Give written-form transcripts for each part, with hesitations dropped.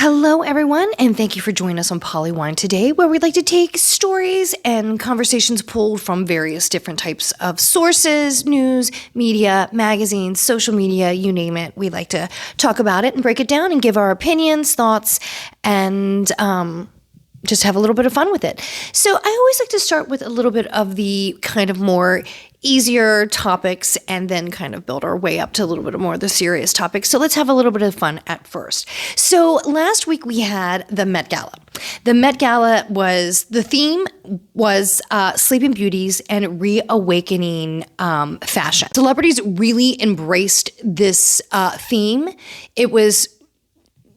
Hello, everyone, and thank you for joining us on Polywine today, where we like to take stories and conversations pulled from various different types of sources, news, media, magazines, social media, you name it. We like to talk about it and break it down and give our opinions, thoughts, and just have a little bit of fun with it. So I always like to start with a little bit of the kind of more easier topics and then kind of build our way up to a little bit more of the serious topics. So let's have a little bit of fun at first. So last week we had the Met Gala. The Met Gala the theme was Sleeping Beauties and reawakening fashion. Celebrities really embraced this theme. It was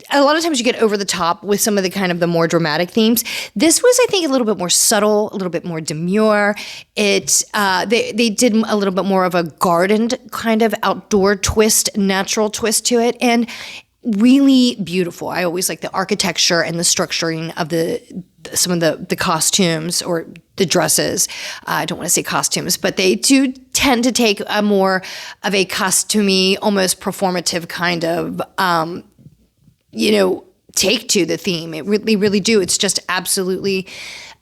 a lot of times you get over the top with some of the kind of the more dramatic themes. This was, I think, a little bit more subtle, a little bit more demure. They did a little bit more of a gardened kind of outdoor twist, natural twist to it, and really beautiful. I always like the architecture and the structuring of some of the costumes or the dresses. I don't want to say costumes, but they do tend to take a more of a costumey, almost performative kind of take to the theme. It really do. It's just absolutely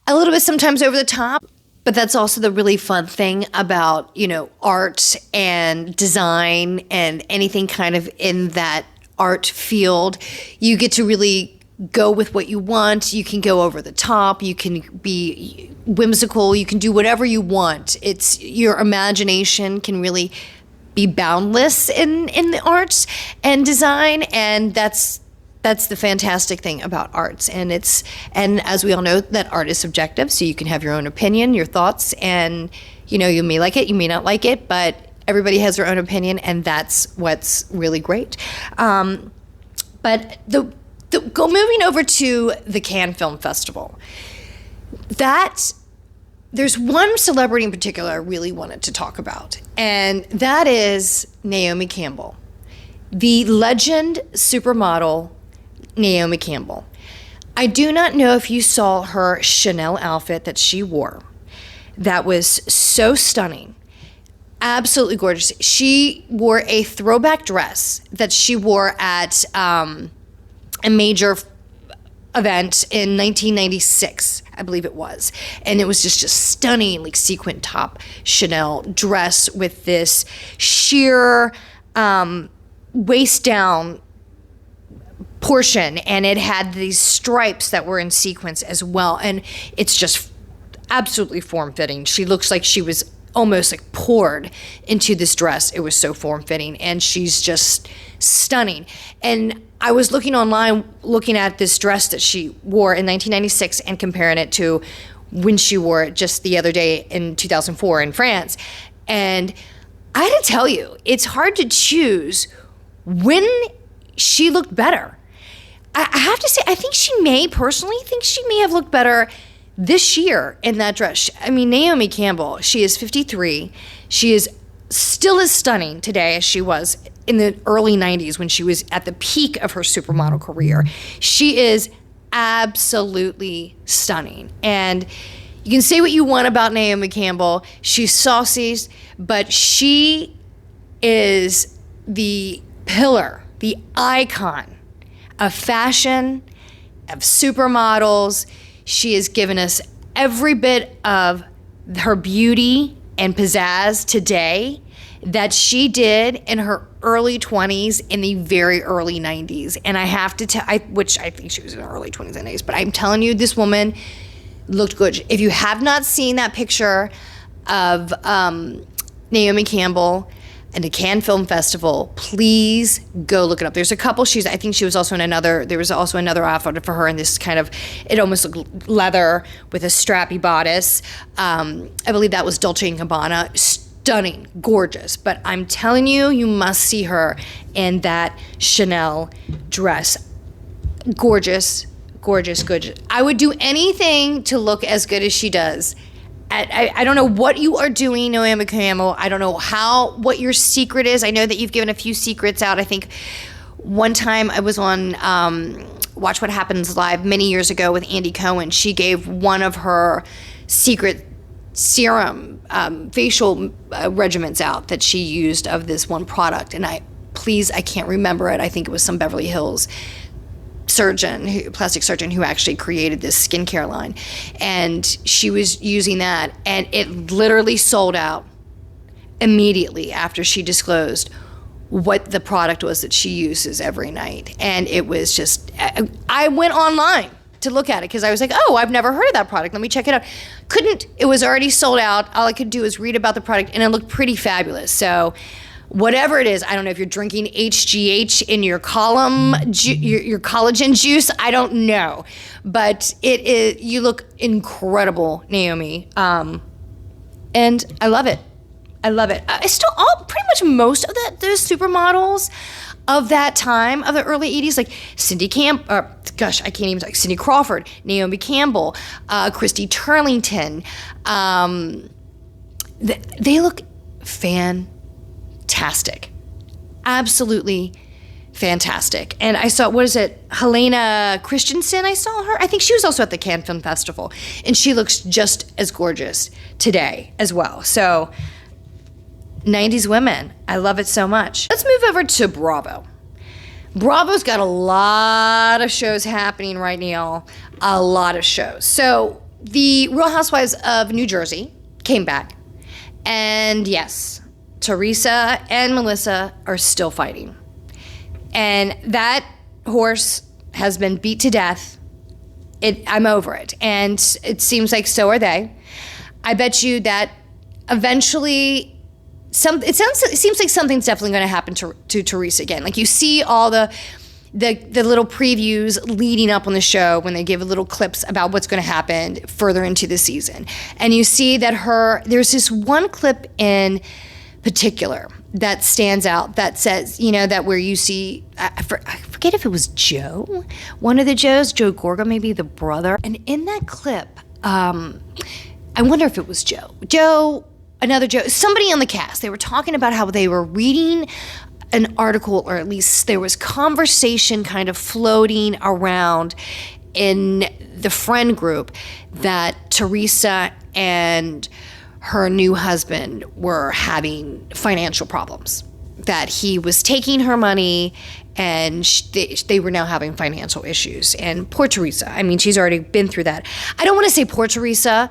a little bit sometimes over the top, but that's also the really fun thing about, art and design and anything kind of in that art field. You get to really go with what you want. You can go over the top. You can be whimsical. You can do whatever you want. It's your imagination can really be boundless in the arts and design, and that's the fantastic thing about arts. And as we all know, that art is subjective, so you can have your own opinion, your thoughts, and you may like it, you may not like it, but everybody has their own opinion, and that's what's really great. But moving over to the Cannes Film Festival, there's one celebrity in particular I really wanted to talk about, and that is Naomi Campbell, the legend supermodel Naomi Campbell. I do not know if you saw her Chanel outfit that she wore. That was so stunning. Absolutely gorgeous. She wore a throwback dress that she wore at a major event in 1996, I believe it was. And it was just a stunning, like, sequin top Chanel dress with this sheer waist down portion, and it had these stripes that were in sequence as well, and it's just absolutely form-fitting. She looks like she was almost like poured into this dress. It was so form-fitting, and she's just stunning. And I was looking online, looking at this dress that she wore in 1996 and comparing it to when she wore it just the other day in 2004 in France, and I had to tell you, it's hard to choose when she looked better. I have to say, I think she may have looked better this year in that dress. I mean, Naomi Campbell, she is 53. She is still as stunning today as she was in the early 90s when she was at the peak of her supermodel career. She is absolutely stunning. And you can say what you want about Naomi Campbell. She's saucy, but she is the pillar, the icon of fashion, of supermodels. She has given us every bit of her beauty and pizzazz today that she did in her early 20s in the very early 90s. And I have to tell, which I think she was in her early 20s and 80s, but I'm telling you, this woman looked good. If you have not seen that picture of Naomi Campbell and the Cannes Film Festival, please go look it up. There's a couple. I think she was also there was also another outfit for her in this kind of, it almost looked leather with a strappy bodice. I believe that was Dolce & Gabbana. Stunning, gorgeous. But I'm telling you, you must see her in that Chanel dress. Gorgeous, gorgeous, gorgeous. I would do anything to look as good as she does. I don't know what you are doing, Naomi Campbell. I don't know what your secret is. I know that you've given a few secrets out. I think one time I was on Watch What Happens Live many years ago with Andy Cohen. She gave one of her secret serum facial regimens out that she used of this one product. And I can't remember it. I think it was some Beverly Hills plastic surgeon who actually created this skincare line. And she was using that, and it literally sold out immediately after she disclosed what the product was that she uses every night. And it was just, I went online to look at it because I was like, oh, I've never heard of that product. Let me check it out. It was already sold out. All I could do was read about the product, and it looked pretty fabulous. So whatever it is, I don't know if you're drinking HGH in your your collagen juice, I don't know. But you look incredible, Naomi. And I love it. I love it. I still, pretty much most of those supermodels of that time, of the early 80s, like Cindy Cindy Crawford, Naomi Campbell, Christy Turlington, they look fantastic. Absolutely fantastic. And I saw, Helena Christensen, I saw her. I think she was also at the Cannes Film Festival, and she looks just as gorgeous today as well. So 90s women, I love it so much. Let's move over to Bravo. Bravo's got a lot of shows happening right now, a lot of shows. So the Real Housewives of New Jersey came back, and yes, Teresa and Melissa are still fighting. And that horse has been beat to death. I'm over it. And it seems like so are they. I bet you that eventually it seems like something's definitely going to happen to Teresa again. Like, you see all the little previews leading up on the show when they give little clips about what's going to happen further into the season. And you see that there's this one clip in particular that stands out that says, that where you see, I forget if it was Joe, one of the Joes, Joe Gorga, maybe the brother. And in that clip, I wonder if it was another Joe, somebody on the cast, they were talking about how they were reading an article, or at least there was conversation kind of floating around in the friend group that Teresa and her new husband were having financial problems, that he was taking her money, and they were now having financial issues. And poor Teresa, I mean, she's already been through that. I don't want to say poor Teresa.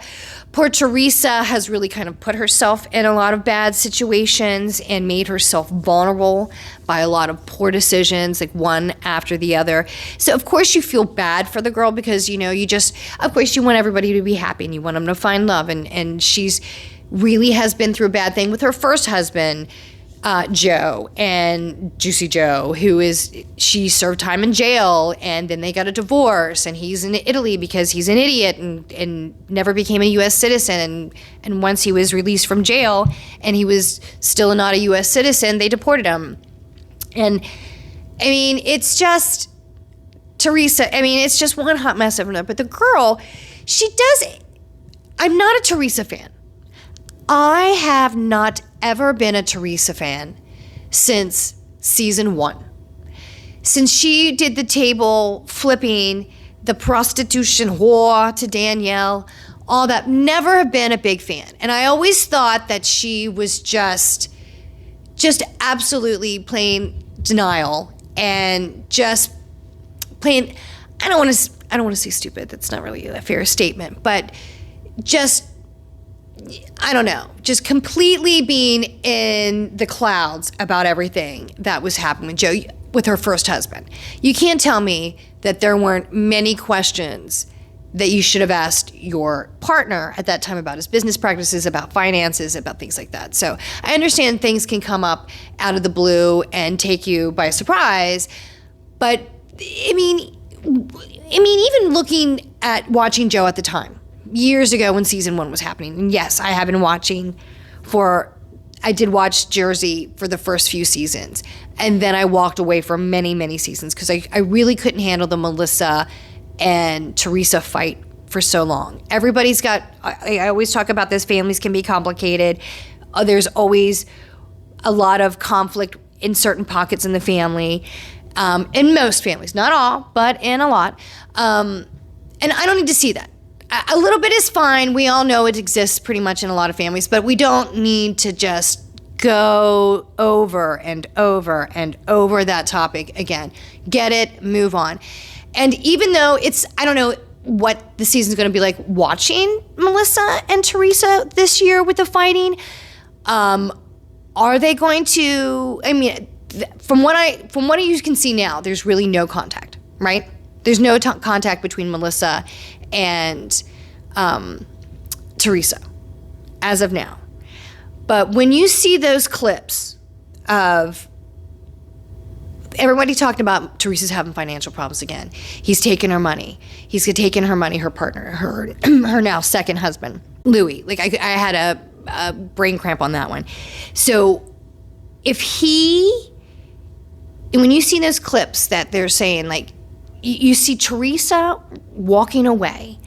Poor Teresa has really kind of put herself in a lot of bad situations and made herself vulnerable by a lot of poor decisions, like one after the other. So of course you feel bad for the girl, because of course you want everybody to be happy and you want them to find love. And she's really has been through a bad thing with her first husband, Joe, and Juicy Joe, she served time in jail, and then they got a divorce, and he's in Italy because he's an idiot and never became a U.S. citizen. And once he was released from jail and he was still not a U.S. citizen, they deported him. And I mean, it's just Teresa. I mean, it's just one hot mess of it. But the girl, I'm not a Teresa fan. I have not ever been a Teresa fan since season 1. Since she did the table flipping, the prostitution whore to Danielle, all that, never have been a big fan. And I always thought that she was just absolutely playing denial and just playing, I don't want to say stupid, that's not really a fair statement, but just, I don't know, just completely being in the clouds about everything that was happening with Joe, with her first husband. You can't tell me that there weren't many questions that you should have asked your partner at that time about his business practices, about finances, about things like that. So I understand things can come up out of the blue and take you by surprise, but I mean, even looking at watching Joe at the time, years ago when season 1 was happening, and yes, I have been watching I did watch Jersey for the first few seasons, and then I walked away for many, many seasons because I really couldn't handle the Melissa and Teresa fight for so long. Everybody's got, I always talk about this, families can be complicated. There's always a lot of conflict in certain pockets in the family, in most families, not all, but in a lot. And I don't need to see that. A little bit is fine. We all know it exists pretty much in a lot of families, but we don't need to just go over and over and over that topic again. Get it, move on. And even though I don't know what the season's going to be like watching Melissa and Teresa this year with the fighting. Are they going to, I mean, from what you can see now, there's really no contact, right? There's no contact between Melissa and Teresa as of now. But when you see those clips of everybody talking about Teresa's having financial problems again, he's taken her money. He's taken her money, her partner, her now second husband, Louis. Like I had a brain cramp on that one. So when you see those clips that they're saying, like, you see Teresa walking away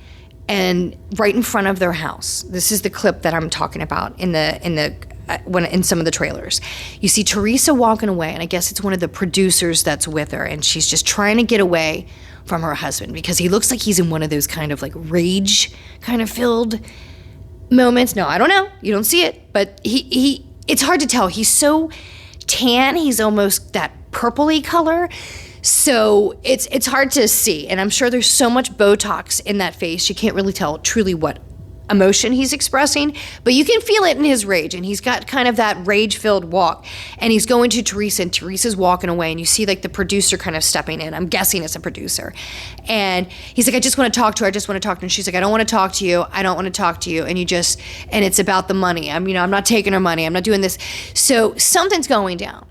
and right in front of their house. This is the clip that I'm talking about in some of the trailers. You see Teresa walking away, and I guess it's one of the producers that's with her, and she's just trying to get away from her husband because he looks like he's in one of those kind of like rage kind of filled moments. No, I don't know. You don't see it, but it's hard to tell. He's so tan. He's almost that purpley color. So it's hard to see. And I'm sure there's so much Botox in that face. You can't really tell truly what emotion he's expressing, but you can feel it in his rage. And he's got kind of that rage-filled walk. And he's going to Teresa, and Teresa's walking away. And you see like the producer kind of stepping in. I'm guessing it's a producer. And he's like, I just want to talk to her. I just want to talk to her. And she's like, I don't want to talk to you. I don't want to talk to you. And and it's about the money. I'm not taking her money. I'm not doing this. So something's going down.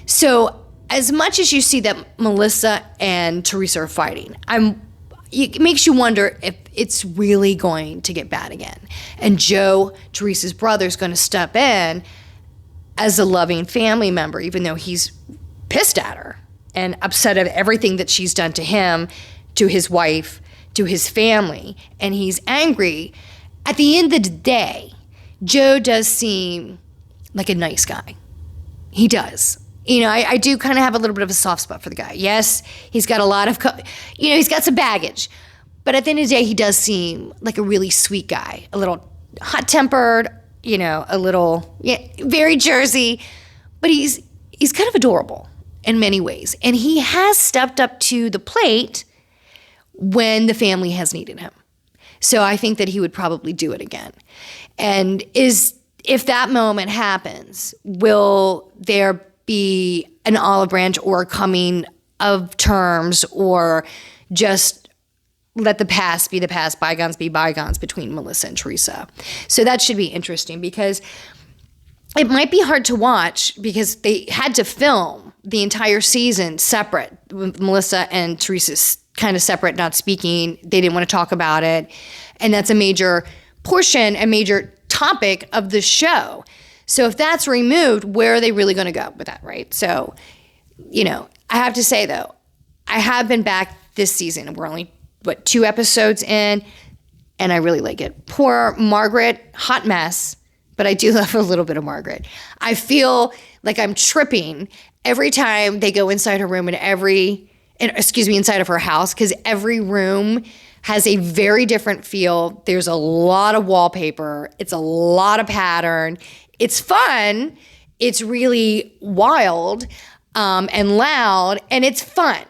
So as much as you see that Melissa and Teresa are fighting, it makes you wonder if it's really going to get bad again. And Joe, Teresa's brother, is going to step in as a loving family member, even though he's pissed at her and upset at everything that she's done to him, to his wife, to his family, and he's angry. At the end of the day, Joe does seem like a nice guy. He does. I do kind of have a little bit of a soft spot for the guy. Yes, he's got a lot of, he's got some baggage. But at the end of the day, he does seem like a really sweet guy. A little hot-tempered, a little, very Jersey. But he's kind of adorable in many ways. And he has stepped up to the plate when the family has needed him. So I think that he would probably do it again. And if that moment happens, will there be an olive branch or coming of terms, or just let the past be the past, bygones be bygones between Melissa and Teresa? So that should be interesting, because it might be hard to watch because they had to film the entire season separate, with Melissa and Teresa's kind of separate, not speaking. They didn't want to talk about it. And that's a major portion, a major topic of the show. So if that's removed, where are they really going to go with that, right? So, I have to say, though, I have been back this season. We're only, 2 episodes in, and I really like it. Poor Margaret, hot mess, but I do love a little bit of Margaret. I feel like I'm tripping every time they go inside her room inside of her house, because every room has a very different feel. There's a lot of wallpaper. It's a lot of pattern. It's fun. It's really wild and loud, and it's fun.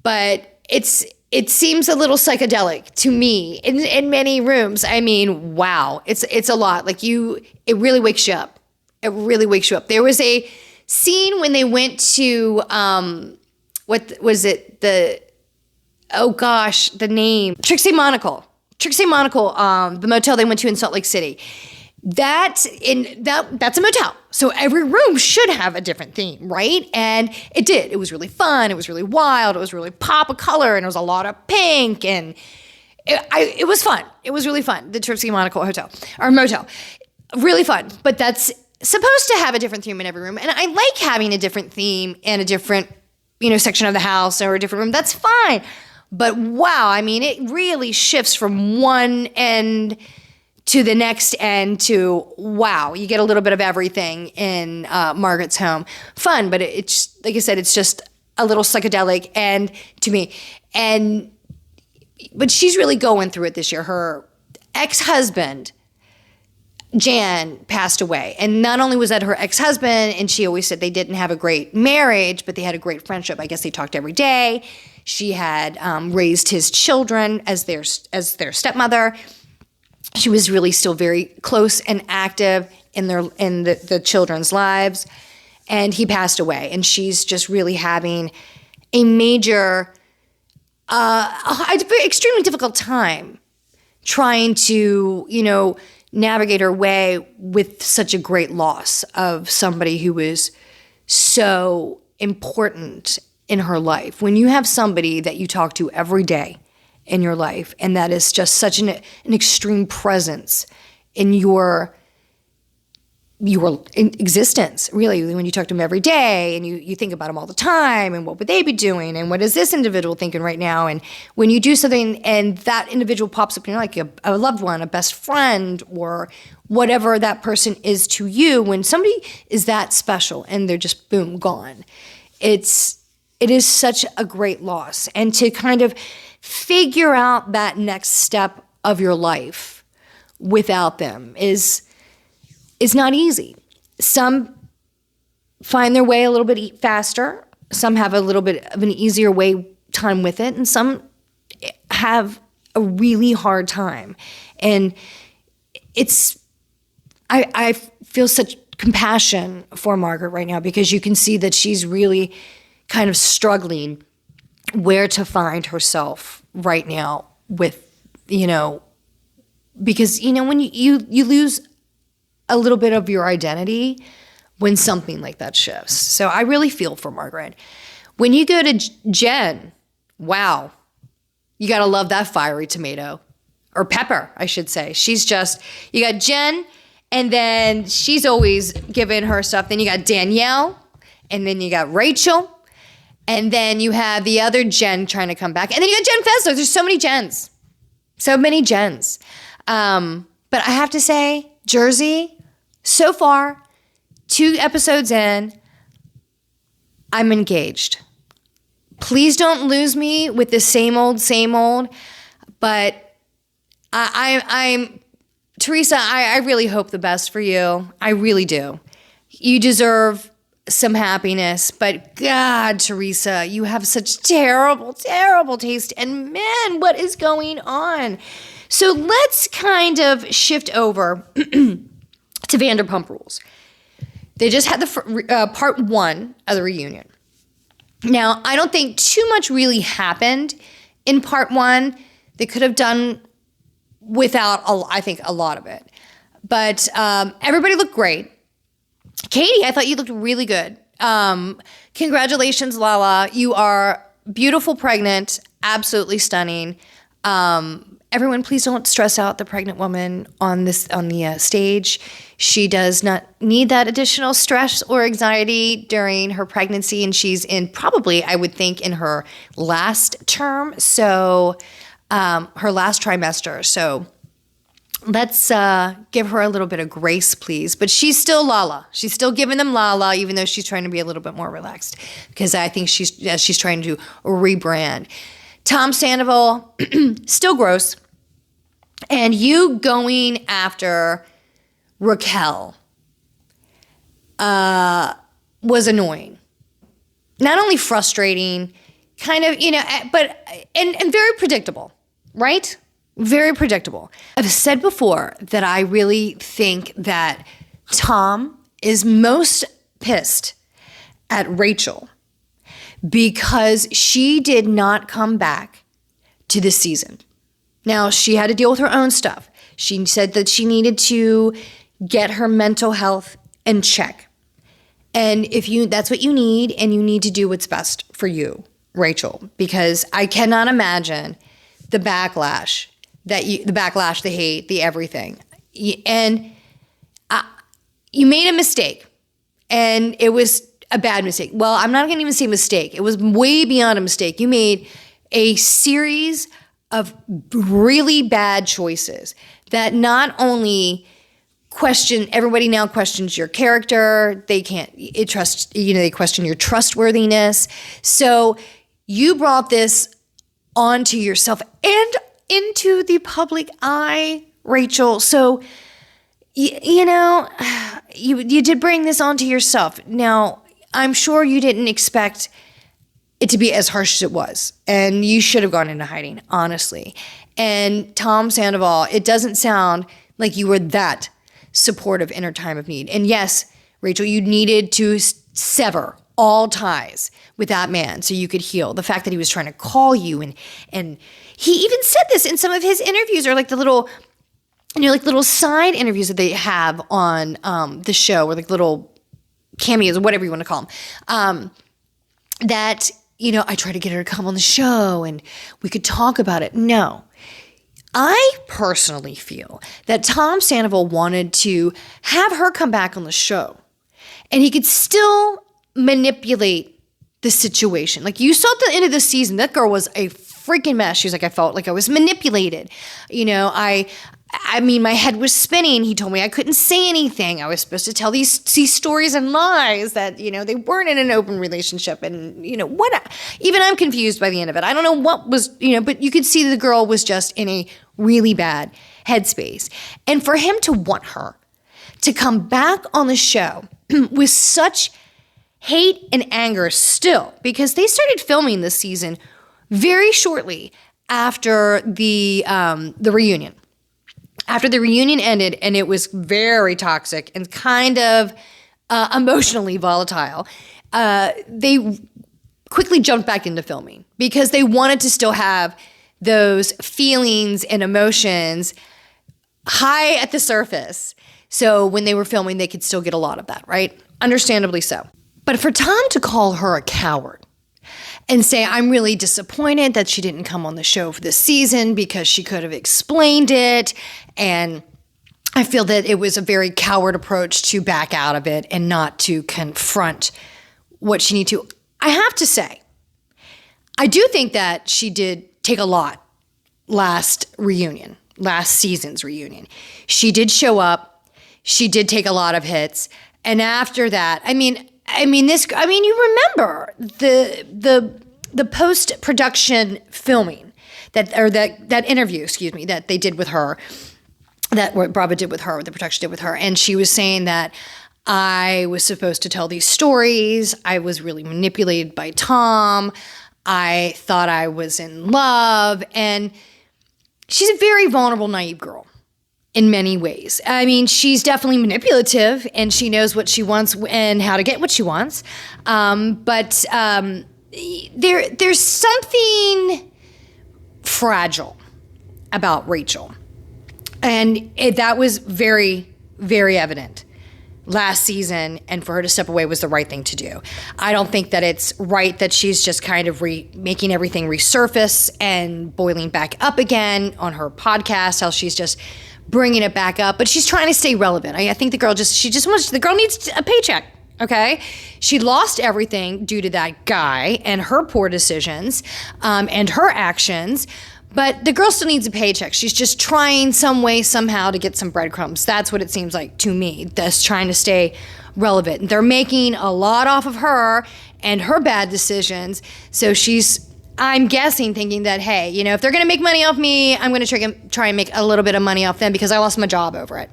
But it seems a little psychedelic to me in many rooms. I mean, wow, it's a lot. Like it really wakes you up. It really wakes you up. There was a scene when they went to what was it? The name, Trixie Monocle, the motel they went to in Salt Lake City. That's a motel. So every room should have a different theme, right? And it did. It was really fun. It was really wild. It was really pop of color, and it was a lot of pink, and it was fun. It was really fun. The Trixie Monocle hotel or motel, really fun. But that's supposed to have a different theme in every room, and I like having a different theme in a different section of the house or a different room. That's fine. But wow, I mean, it really shifts from one end to the next end to, wow, you get a little bit of everything in Margaret's home. Fun, but it's, like I said, it's just a little psychedelic and to me. But she's really going through it this year. Her ex-husband, Jan, passed away. And not only was that her ex-husband, and she always said they didn't have a great marriage, but they had a great friendship. I guess they talked every day. She had raised his children as their stepmother. She was really still very close and active in the children's lives. And he passed away. And she's just really having a major, extremely difficult time trying to, navigate her way with such a great loss of somebody who was so important in her life. When you have somebody that you talk to every day in your life, and that is just such an extreme presence in your existence, really, when you talk to them every day and you think about them all the time and what would they be doing and what is this individual thinking right now, and when you do something and that individual pops up and you're like a loved one, a best friend, or whatever that person is to you, when somebody is that special and they're just boom, gone, it is such a great loss. And to kind of figure out that next step of your life without them is not easy. Some find their way a little bit faster. Some have a little bit of an easier time with it, and some have a really hard time. And I feel such compassion for Margaret right now, because you can see that she's really kind of struggling where to find herself right now with, because, when you lose a little bit of your identity when something like that shifts. So I really feel for Margaret. When you go to Jen, wow, you got to love that fiery tomato, or pepper, I should say. You got Jen, and then she's always giving her stuff. Then you got Danielle, and then you got Rachel, and then you have the other Jen trying to come back. And then you got Jen Fessler. There's so many Jens. But I have to say, Jersey, so far, 2 episodes in, I'm engaged. Please don't lose me with the same old, but I'm Teresa, I really hope the best for you. I really do. You deserve some happiness, but God, Teresa, you have such terrible, terrible taste. And man, what is going on? So let's kind of shift over to Vanderpump Rules. They just had the part 1 of the reunion. Now, I don't think too much really happened in part 1. They could have done without, I think, a lot of it. But everybody looked great. Katie, I thought you looked really good. Congratulations, Lala. You are beautiful, pregnant, absolutely stunning. Everyone, please don't stress out the pregnant woman on the stage. She does not need that additional stress or anxiety during her pregnancy, and she's in probably, I would think, in her last term, so her last trimester. So let's give her a little bit of grace, please. But she's still Lala. She's still giving them Lala, even though she's trying to be a little bit more relaxed, because I think she's trying to rebrand. Tom Sandoval, still gross. And you going after Raquel was annoying. Not only frustrating, kind of, but and very predictable, right? Very predictable. I've said before that I really think that Tom is most pissed at Rachel because she did not come back to this season. Now, she had to deal with her own stuff. She said that she needed to get her mental health in check. And that's what you need, and you need to do what's best for you, Rachel, because I cannot imagine the backlash, the hate, the everything. And you made a mistake, and it was a bad mistake. Well, I'm not going to even say mistake. It was way beyond a mistake. You made a series of really bad choices that not only everybody now questions your character. They they question your trustworthiness. So you brought this onto yourself and into the public eye, Rachel. So, you did bring this onto yourself. Now, I'm sure you didn't expect it to be as harsh as it was. And you should have gone into hiding, honestly. And Tom Sandoval, it doesn't sound like you were that supportive in her time of need. And yes, Rachel, you needed to sever all ties with that man so you could heal. The fact that he was trying to call you and he even said this in some of his interviews, or like the little, like little side interviews that they have on the show, or like little cameos or whatever you want to call them, that, I try to get her to come on the show and we could talk about it. No. I personally feel that Tom Sandoval wanted to have her come back on the show and he could still manipulate the situation. Like you saw at the end of the season, that girl was a freaking mess. She was like, I felt like I was manipulated. I mean, my head was spinning. He told me I couldn't say anything. I was supposed to tell these stories and lies that, they weren't in an open relationship. And, what, even I'm confused by the end of it. I don't know what was, but you could see the girl was just in a really bad headspace. And for him to want her to come back on the show with such hate and anger still, because they started filming this season very shortly after the reunion. After the reunion ended, and it was very toxic and kind of emotionally volatile, they quickly jumped back into filming because they wanted to still have those feelings and emotions high at the surface. So when they were filming, they could still get a lot of that, right? Understandably so. But for Tom to call her a coward and say, I'm really disappointed that she didn't come on the show for this season because she could have explained it. And I feel that it was a very coward approach to back out of it and not to confront what she needed to. I have to say, I do think that she did take a lot last season's reunion. She did show up. She did take a lot of hits. And after that, you remember the post-production filming that interview, that they did with her, that what Bravo did with her, the production did with her. And she was saying that I was supposed to tell these stories. I was really manipulated by Tom. I thought I was in love. And she's a very vulnerable, naive girl in many ways. I mean, she's definitely manipulative and she knows what she wants and how to get what she wants. But there's something fragile about Rachel. And that was very, very evident last season, and for her to step away was the right thing to do. I don't think that it's right that she's just kind of making everything resurface and boiling back up again on her podcast, how she's just bringing it back up, but she's trying to stay relevant. I think the girl needs a paycheck, okay? She lost everything due to that guy and her poor decisions and her actions, but the girl still needs a paycheck. She's just trying some way, somehow to get some breadcrumbs. That's what it seems like to me, that's trying to stay relevant. They're making a lot off of her and her bad decisions, so I'm guessing thinking that, hey, if they're going to make money off me, I'm going to try and make a little bit of money off them because I lost my job over it.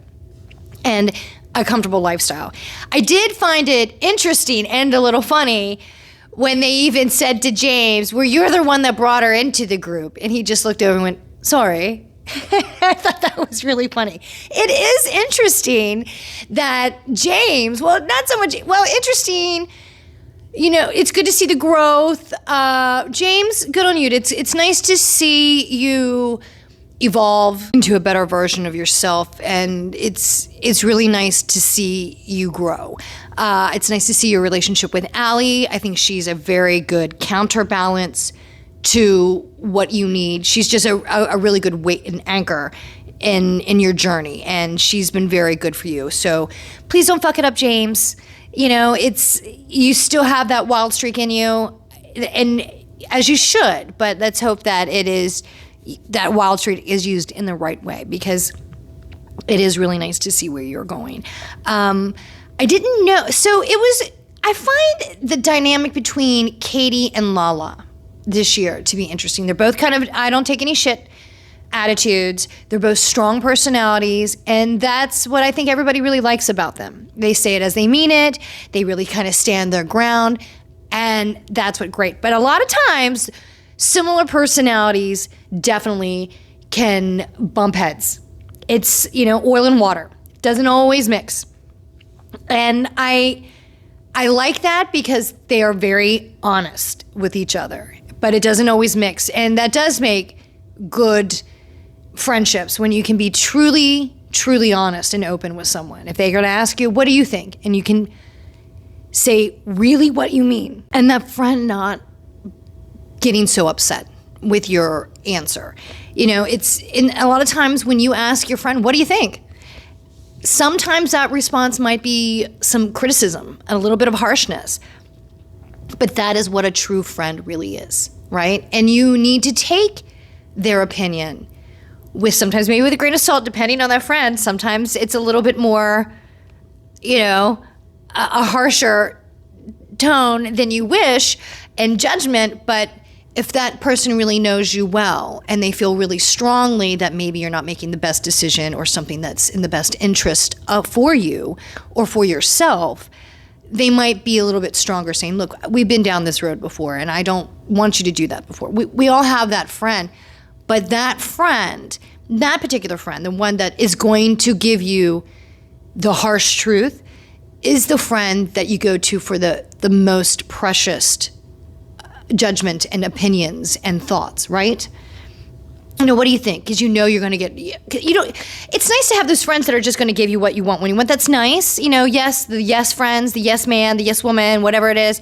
And a comfortable lifestyle. I did find it interesting and a little funny when they even said to James, well, you're the one that brought her into the group. And he just looked over and went, sorry. I thought that was really funny. It is interesting that James, interesting. It's good to see the growth. James, good on you. It's nice to see you evolve into a better version of yourself, and it's really nice to see you grow. It's nice to see your relationship with Allie. I think she's a very good counterbalance to what you need. She's just a really good weight and anchor in your journey, and she's been very good for you. So please don't fuck it up, James. You still have that wild streak in you, and as you should, but let's hope that that wild streak is used in the right way, because it is really nice to see where you're going. I didn't know. So I find the dynamic between Katie and Lala this year to be interesting. They're both kind of, I don't take any shit attitudes. They're both strong personalities, and that's what I think everybody really likes about them. They say it as they mean it. They really kind of stand their ground. And that's what great. But a lot of times, similar personalities definitely can bump heads. It's, oil and water. Doesn't always mix. And I like that because they are very honest with each other, but it doesn't always mix. And that does make good friendships when you can be truly, truly honest and open with someone. If they're going to ask you, what do you think? And you can say really what you mean. And that friend not getting so upset with your answer. It's in a lot of times when you ask your friend, what do you think? Sometimes that response might be some criticism, a little bit of harshness. But that is what a true friend really is, right? And you need to take their opinion with sometimes maybe with a grain of salt, depending on that friend. Sometimes it's a little bit more, a harsher tone than you wish and judgment. But if that person really knows you well and they feel really strongly that maybe you're not making the best decision or something that's in the best interest for you or for yourself, they might be a little bit stronger saying, look, we've been down this road before and I don't want you to do that before. We all have that friend, but that friend, that particular friend, the one that is going to give you the harsh truth, is the friend that you go to for the most precious judgment and opinions and thoughts, right? What do you think? Because you're going to get, it's nice to have those friends that are just going to give you what you want when you want. That's nice. Yes, the yes friends, the yes man, the yes woman, whatever it is.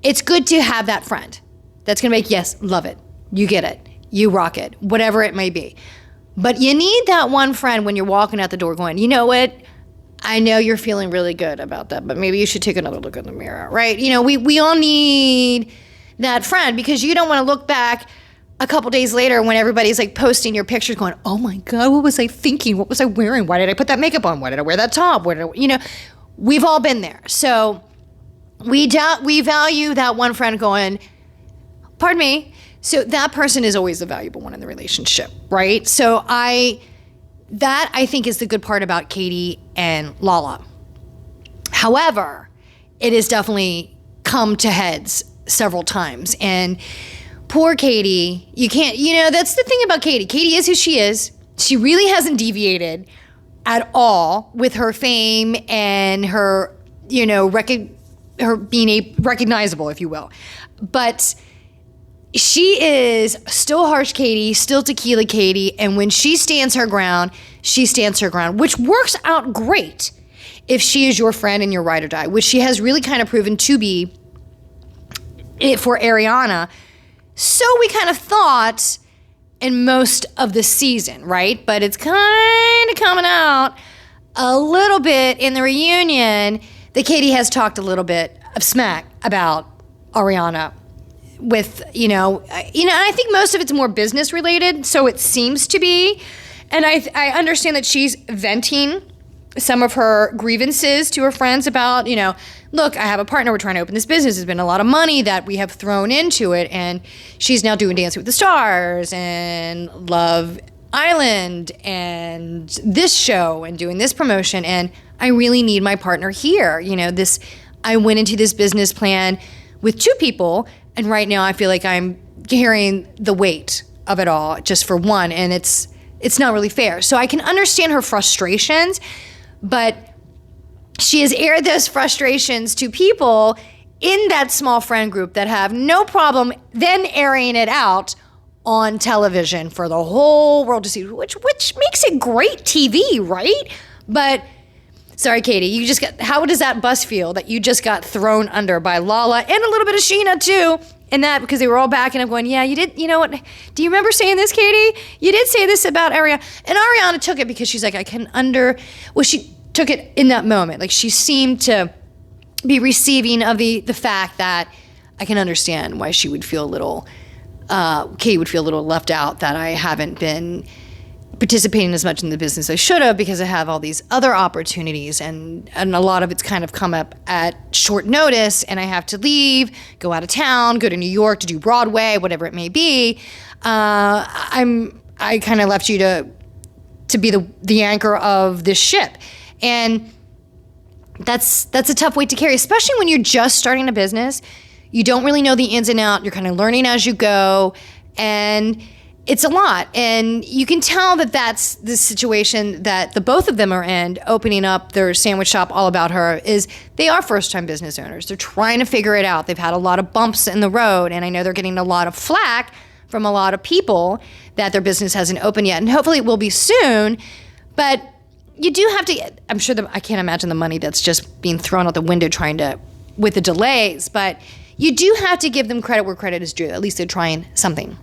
It's good to have that friend that's going to make, yes, love it. You get it. You rock it. Whatever it may be. But you need that one friend when you're walking out the door going, you know what? I know you're feeling really good about that, but maybe you should take another look in the mirror, right? We all need that friend because you don't want to look back a couple days later when everybody's like posting your pictures going, oh my God, what was I thinking? What was I wearing? Why did I put that makeup on? Why did I wear that top? We've all been there. So we value that one friend going, pardon me. So that person is always the valuable one in the relationship, right? So I think is the good part about Katie and Lala. However, it has definitely come to heads several times. And poor Katie, you can't, that's the thing about Katie. Katie is who she is. She really hasn't deviated at all with her fame and her, her being recognizable, if you will. But she is still harsh Katie, still tequila Katie, and when she stands her ground, which works out great if she is your friend and your ride or die, which she has really kind of proven to be for Ariana. So we kind of thought in most of the season, right? But it's kind of coming out a little bit in the reunion that Katie has talked a little bit of smack about Ariana. With, and I think most of it's more business related, so it seems to be. And I understand that she's venting some of her grievances to her friends about, look, I have a partner, we're trying to open this business. There's been a lot of money that we have thrown into it, and she's now doing Dancing with the Stars and Love Island and this show and doing this promotion, and I really need my partner here. I went into this business plan with two people, and right now I feel like I'm carrying the weight of it all just for one, and it's not really fair. So I can understand her frustrations, but she has aired those frustrations to people in that small friend group that have no problem then airing it out on television for the whole world to see, which makes it great TV, right? But sorry, Katie, how does that bus feel that you just got thrown under by Lala and a little bit of Sheena too? And that because they were all backing up going, yeah, you did, what, do you remember saying this, Katie? You did say this about Ariana. And Ariana took it because she's like, she took it in that moment. Like she seemed to be receiving of the fact that I can understand why she would feel a little, Katie would feel a little left out that I haven't been participating as much in the business as I should have because I have all these other opportunities and a lot of it's kind of come up at short notice and I have to leave, go out of town, go to New York to do Broadway, whatever it may be. I kind of left you to be the anchor of this ship. And that's a tough weight to carry, especially when you're just starting a business. You don't really know the ins and outs. You're kind of learning as you go. And it's a lot. And you can tell that that's the situation that the both of them are in, opening up their sandwich shop All About Her, is they are first-time business owners. They're trying to figure it out. They've had a lot of bumps in the road, and I know they're getting a lot of flack from a lot of people that their business hasn't opened yet. And hopefully it will be soon. But you do have to, I'm sure I can't imagine the money that's just being thrown out the window with the delays, but you do have to give them credit where credit is due. At least they're trying something.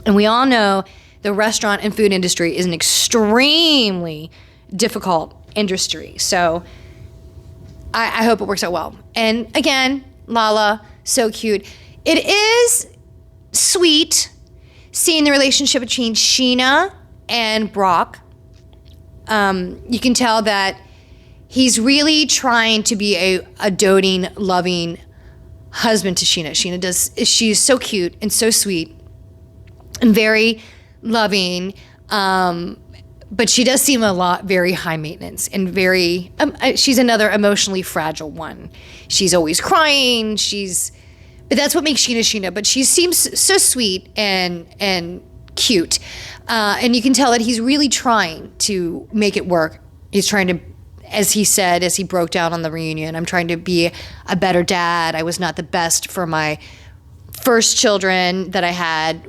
And we all know the restaurant and food industry is an extremely difficult industry. So I hope it works out well. And again, Lala, so cute. It is sweet seeing the relationship between Scheana and Brock. You can tell that he's really trying to be a doting, loving husband to Scheana. She's so cute and so sweet and very loving, but she does seem very high maintenance and very, she's another emotionally fragile one. She's always crying, but that's what makes Scheana, but she seems so sweet and cute. And you can tell that he's really trying to make it work. He's trying to, as he said, as he broke down on the reunion, I'm trying to be a better dad. I was not the best for my first children that I had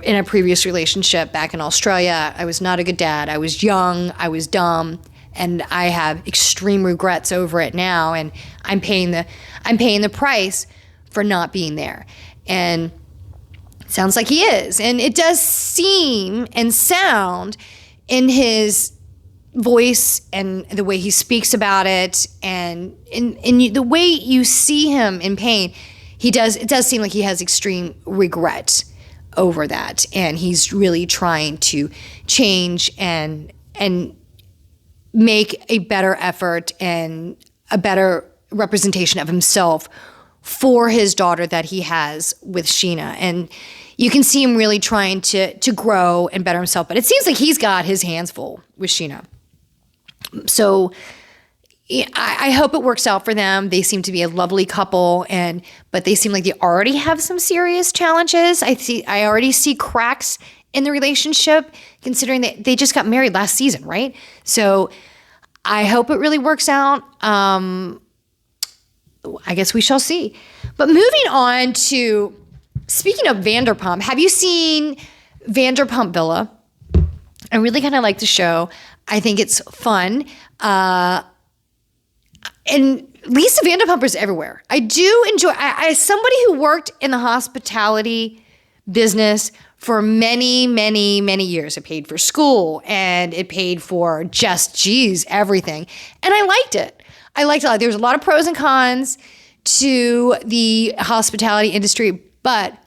in a previous relationship back in Australia. I was not a good dad. I was young, I was dumb, and I have extreme regrets over it now, and I'm paying the price for not being there. And it sounds like he is. And it does seem and sound in his voice and the way he speaks about it and in the way you see him in pain, it does seem like he has extreme regret over that, and he's really trying to change and make a better effort and a better representation of himself for his daughter that he has with Scheana. And you can see him really trying to grow and better himself, but it seems like he's got his hands full with Scheana. So I hope it works out for them. They seem to be a lovely couple, but they seem like they already have some serious challenges. I already see cracks in the relationship, considering that they just got married last season, right? So I hope it really works out. I guess we shall see. But moving on to, speaking of Vanderpump, have you seen Vanderpump Villa? I really kind of like the show. I think it's fun. And Lisa Vanderpump is everywhere. I do enjoy, as somebody who worked in the hospitality business for many, many, many years. It paid for school and it paid for everything. And I liked it. I liked it a lot. There was a lot of pros and cons to the hospitality industry, but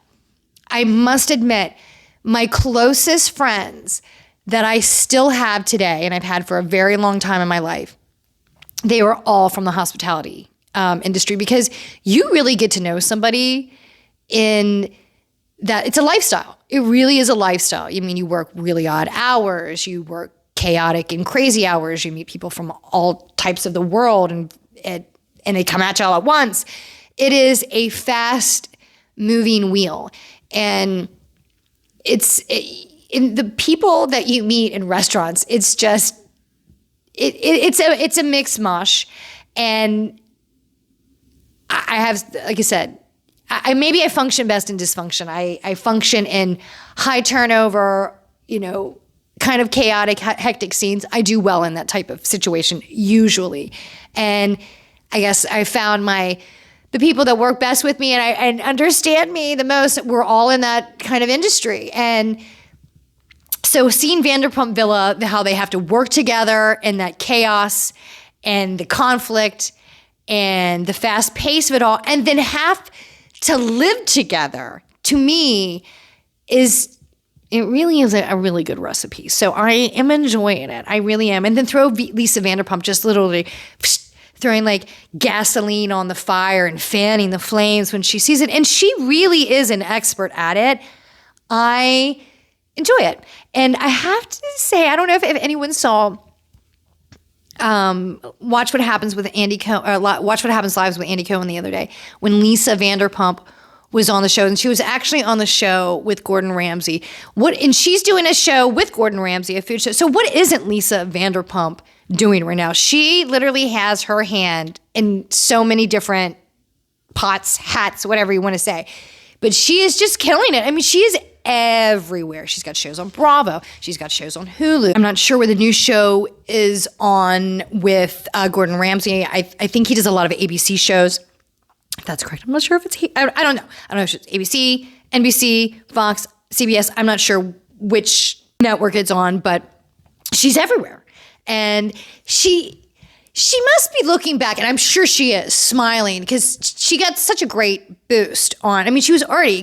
I must admit, my closest friends that I still have today, and I've had for a very long time in my life, they were all from the hospitality industry, because you really get to know somebody in that. It's a lifestyle. It really is a lifestyle. I mean, you work really odd hours, you work chaotic and crazy hours, you meet people from all types of the world, and they come at you all at once. It is a fast moving wheel. And in the people that you meet in restaurants, it's just, it's a mixed mosh. And I have, like I said, maybe I function best in dysfunction. I function in high turnover, kind of chaotic, hectic scenes. I do well in that type of situation usually. And I guess I found the people that work best with me and understand me the most, we're all in that kind of industry. And so seeing Vanderpump Villa, how they have to work together in that chaos and the conflict and the fast pace of it all, and then have to live together, to me, it really is a really good recipe. So I am enjoying it. I really am. And then throw Lisa Vanderpump just literally throwing like gasoline on the fire and fanning the flames when she sees it. And she really is an expert at it. I enjoy it. And I have to say, I don't know if anyone saw Watch What Happens with Andy Cohen, or Watch What Happens Lives with Andy Cohen the other day when Lisa Vanderpump was on the show, and she was actually on the show with Gordon Ramsay. And she's doing a show with Gordon Ramsay, a food show. So what isn't Lisa Vanderpump doing right now? She literally has her hand in so many different pots, hats, whatever you want to say. But she is just killing it. I mean, she is everywhere. She's got shows on Bravo. She's got shows on Hulu. I'm not sure where the new show is on with Gordon Ramsay. I think he does a lot of ABC shows. If that's correct. I'm not sure if it's I don't know. I don't know if it's ABC, NBC, Fox, CBS. I'm not sure which network it's on, but she's everywhere. And she must be looking back, and I'm sure she is, smiling, because she got such a great boost on. I mean, she was already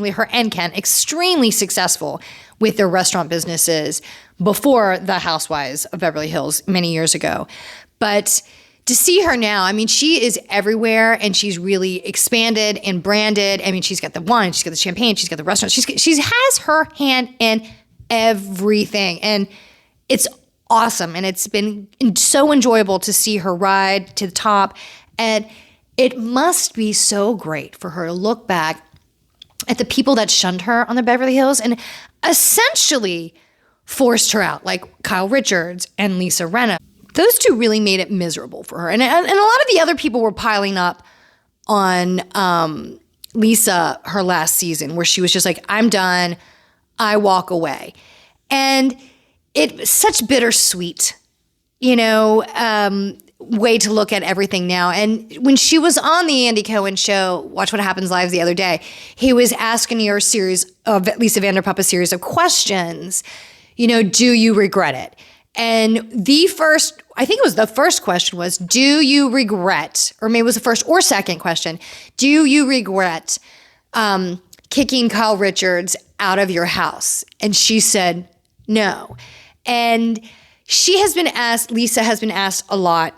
her and Ken, extremely successful with their restaurant businesses before the Housewives of Beverly Hills many years ago. But to see her now, I mean, she is everywhere, and she's really expanded and branded. I mean, she's got the wine, she's got the champagne, she's got the restaurant. She has her hand in everything, and it's awesome. And it's been so enjoyable to see her ride to the top. And it must be so great for her to look back at the people that shunned her on the Beverly Hills and essentially forced her out, like Kyle Richards and Lisa Rinna. Those two really made it miserable for her. And a lot of the other people were piling up on Lisa her last season, where she was just like, I'm done, I walk away. And it's such bittersweet, way to look at everything now. And when she was on the Andy Cohen show, Watch What Happens Live the other day, he was asking her Lisa Vanderpump a series of questions. Do you regret it? And I think it was the first question was, do you regret, or maybe it was the first or second question, do you regret kicking Kyle Richards out of your house? And she said, no. And Lisa has been asked a lot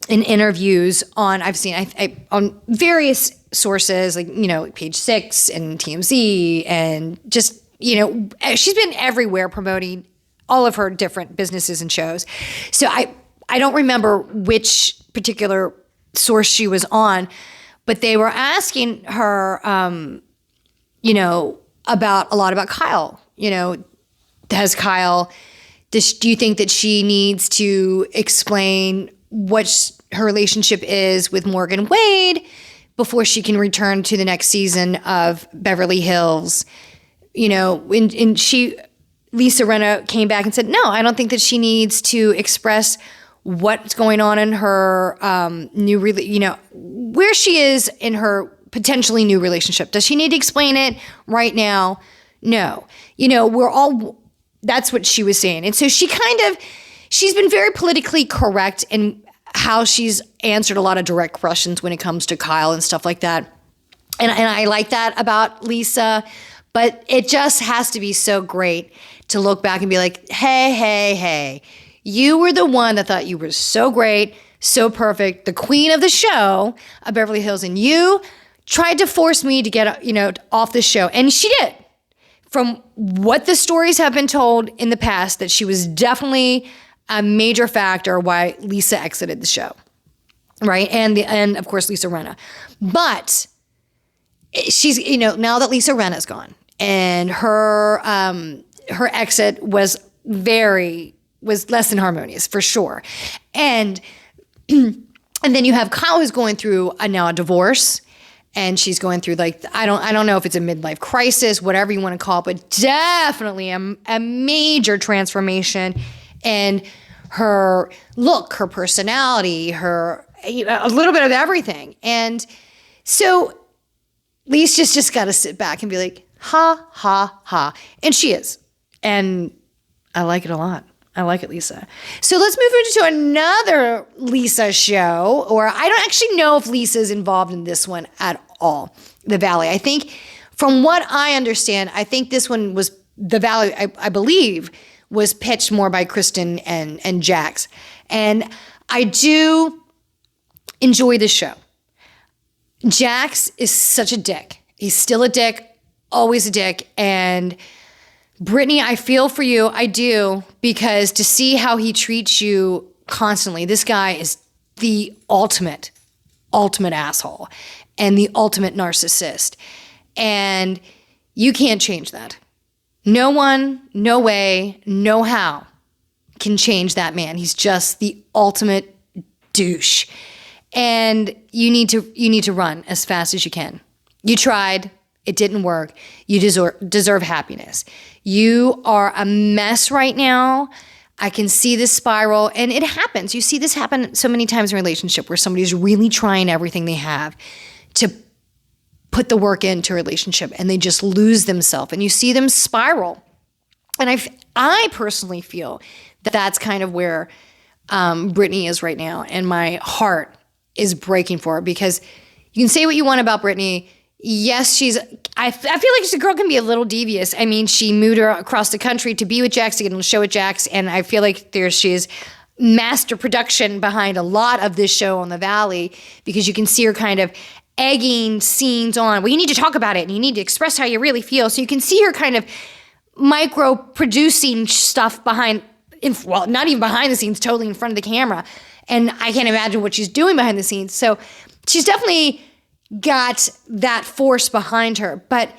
in interviews I've seen on various sources, like, Page Six and TMZ, and just, she's been everywhere promoting all of her different businesses and shows. So I don't remember which particular source she was on, but they were asking her, about a lot about Kyle. Do you think that she needs to explain what her relationship is with Morgan Wade before she can return to the next season of Beverly Hills? Lisa Rinna came back and said, no, I don't think that she needs to express what's going on in her where she is in her potentially new relationship. Does she need to explain it right now? No. That's what she was saying. And so she's been very politically correct in how she's answered a lot of direct questions when it comes to Kyle and stuff like that. And I like that about Lisa, but it just has to be so great to look back and be like, hey, you were the one that thought you were so great, so perfect, the queen of the show of Beverly Hills, and you tried to force me to get, off the show. And she did. From what the stories have been told in the past, that she was definitely a major factor why Lisa exited the show, right? And of course, Lisa Rinna. But she's, now that Lisa Rinna's gone and her exit was less than harmonious, for sure. And then you have Kyle, who's going through now a divorce. And she's going through, like, I don't know if it's a midlife crisis, whatever you want to call it, but definitely a major transformation in her look, her personality, a little bit of everything. And so Lisa's just got to sit back and be like, ha, ha, ha. And she is. And I like it a lot. I like it, Lisa. So let's move into another Lisa show, or I don't actually know if Lisa's involved in this one at all, The Valley. I think, from what I understand, I think this one was, The Valley, I believe, was pitched more by Kristen and Jax. And I do enjoy the show. Jax is such a dick. He's still a dick, always a dick, and Brittany, I feel for you. I do, because to see how he treats you constantly. This guy is the ultimate asshole and the ultimate narcissist. And you can't change that. No one, no way, no how can change that man. He's just the ultimate douche. And you need to run as fast as you can. You tried, it didn't work. You deserve happiness. You are a mess right now. I can see this spiral, and it happens. You see this happen so many times in a relationship where somebody's really trying everything they have to put the work into a relationship, and they just lose themselves, and you see them spiral. And I personally feel that that's kind of where Brittany is right now, and my heart is breaking for her, because you can say what you want about Brittany. Yes, I feel like this girl can be a little devious. I mean, she moved her across the country to be with Jax, to get on the show with Jax, and I feel like she's master production behind a lot of this show on the Valley, because you can see her kind of egging scenes on. Well, you need to talk about it, and you need to express how you really feel. So you can see her kind of micro producing stuff behind, well, not even behind the scenes, totally in front of the camera. And I can't imagine what she's doing behind the scenes. So she's definitely got that force behind her. But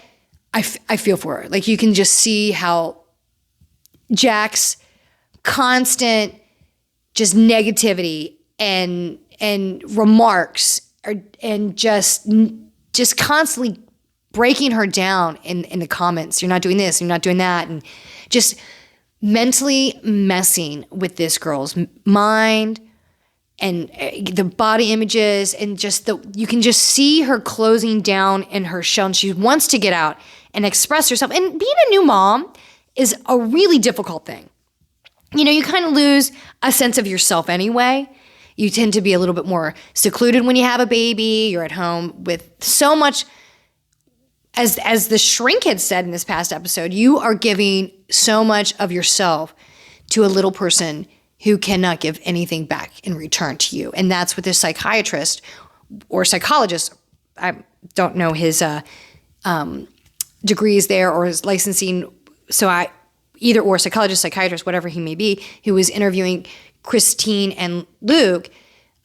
I feel for her. Like, you can just see how Jack's constant just negativity and remarks and just constantly breaking her down in the comments. You're not doing this, you're not doing that. And just mentally messing with this girl's mind and the body images, and just you can just see her closing down in her shell, and she wants to get out and express herself. And being a new mom is a really difficult thing. You know, you kind of lose a sense of yourself anyway. You tend to be a little bit more secluded when you have a baby. You're at home with so much, as the shrink had said in this past episode, you are giving so much of yourself to a little person who cannot give anything back in return to you. And that's what this psychiatrist or psychologist, I don't know his degrees there or his licensing, so either or psychologist, psychiatrist, whatever he may be, who was interviewing Christine and Luke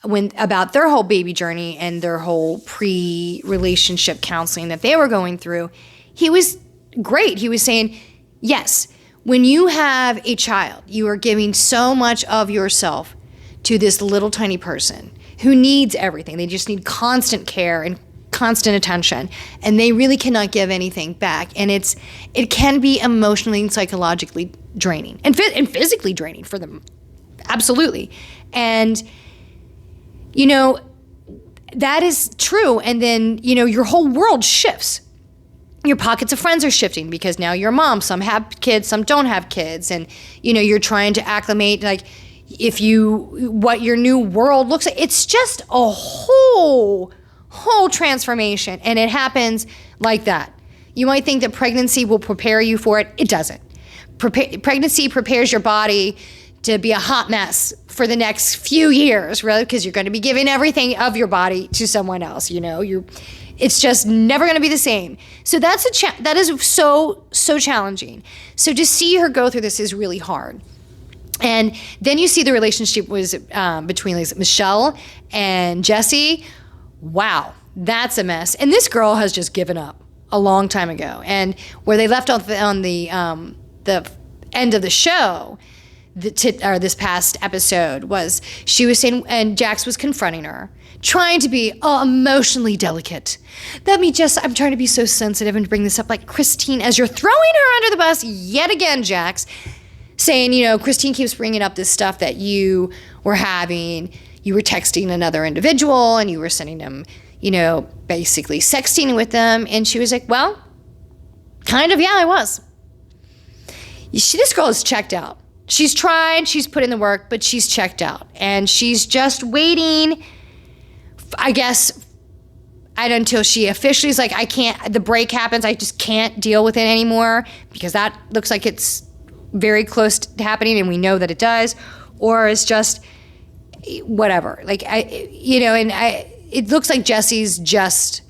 about their whole baby journey and their whole pre-relationship counseling that they were going through. He was great. He was saying, yes, when you have a child, you are giving so much of yourself to this little tiny person who needs everything. They just need constant care and constant attention, and they really cannot give anything back. And it can be emotionally and psychologically draining and physically draining for them. Absolutely. And, you know, that is true. And then, you know, your whole world shifts. Your pockets of friends are shifting because now you're a mom. Some have kids, some don't have kids. And, you know, you're trying to acclimate, like, what your new world looks like. It's just a whole transformation. And it happens like that. You might think that pregnancy will prepare you for it. It doesn't. Pregnancy prepares your body to be a hot mess for the next few years, really, because you're going to be giving everything of your body to someone else. You know, it's just never going to be the same. So that is so challenging. So to see her go through this is really hard. And then you see the relationship was between Michelle and Jesse. Wow, that's a mess. And this girl has just given up a long time ago. And where they left off on the end of the show, this past episode, was she was saying, and Jax was confronting her, trying to be emotionally delicate. I'm trying to be so sensitive and bring this up, like, Christine, as you're throwing her under the bus yet again, Jax, saying, you know, Christine keeps bringing up this stuff that you were having. You were texting another individual and you were sending them, you know, basically sexting with them. And she was like, well, kind of, yeah, I was. This girl is checked out. She's tried, she's put in the work, but she's checked out. And she's just waiting, I guess, until she officially is like, the break happens, I just can't deal with it anymore, because that looks like it's very close to happening, and we know that it does. Or it's just whatever. Like, it looks like Jesse's just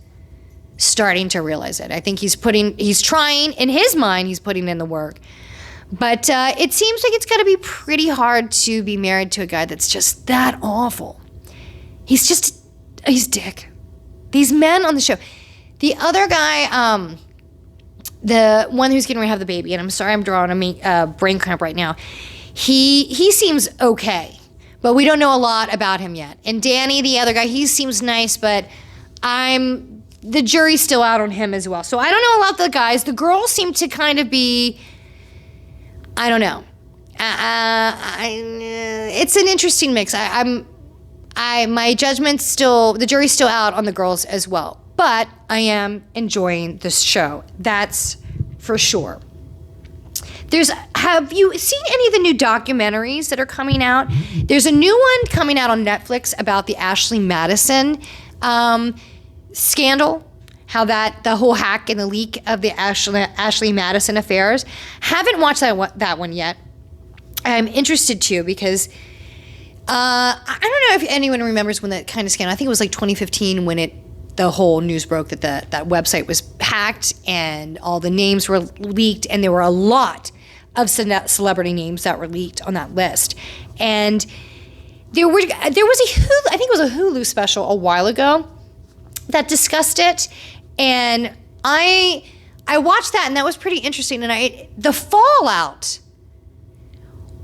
starting to realize it. I think he's trying, in his mind, he's putting in the work. But it seems like it's got to be pretty hard to be married to a guy that's just that awful. He's dick. These men on the show. The other guy, the one who's getting ready to have the baby, and I'm sorry I'm drawing a brain cramp right now. He seems okay, but we don't know a lot about him yet. And Danny, the other guy, he seems nice, but the jury's still out on him as well. So I don't know about the guys. The girls seem to kind of be, I don't know. It's an interesting mix. My judgment's still, the jury's still out on the girls as well. But I am enjoying this show. That's for sure. Have you seen any of the new documentaries that are coming out? There's a new one coming out on Netflix about the Ashley Madison scandal, how the whole hack and the leak of the Ashley Madison affairs. Haven't watched that one yet. I'm interested to because I don't know if anyone remembers when that kind of scandal. I think it was like 2015 when the whole news broke that that website was hacked and all the names were leaked, and there were a lot of celebrity names that were leaked on that list. And there was I think it was a Hulu special a while ago that discussed it, and I watched that, and that was pretty interesting. And the fallout,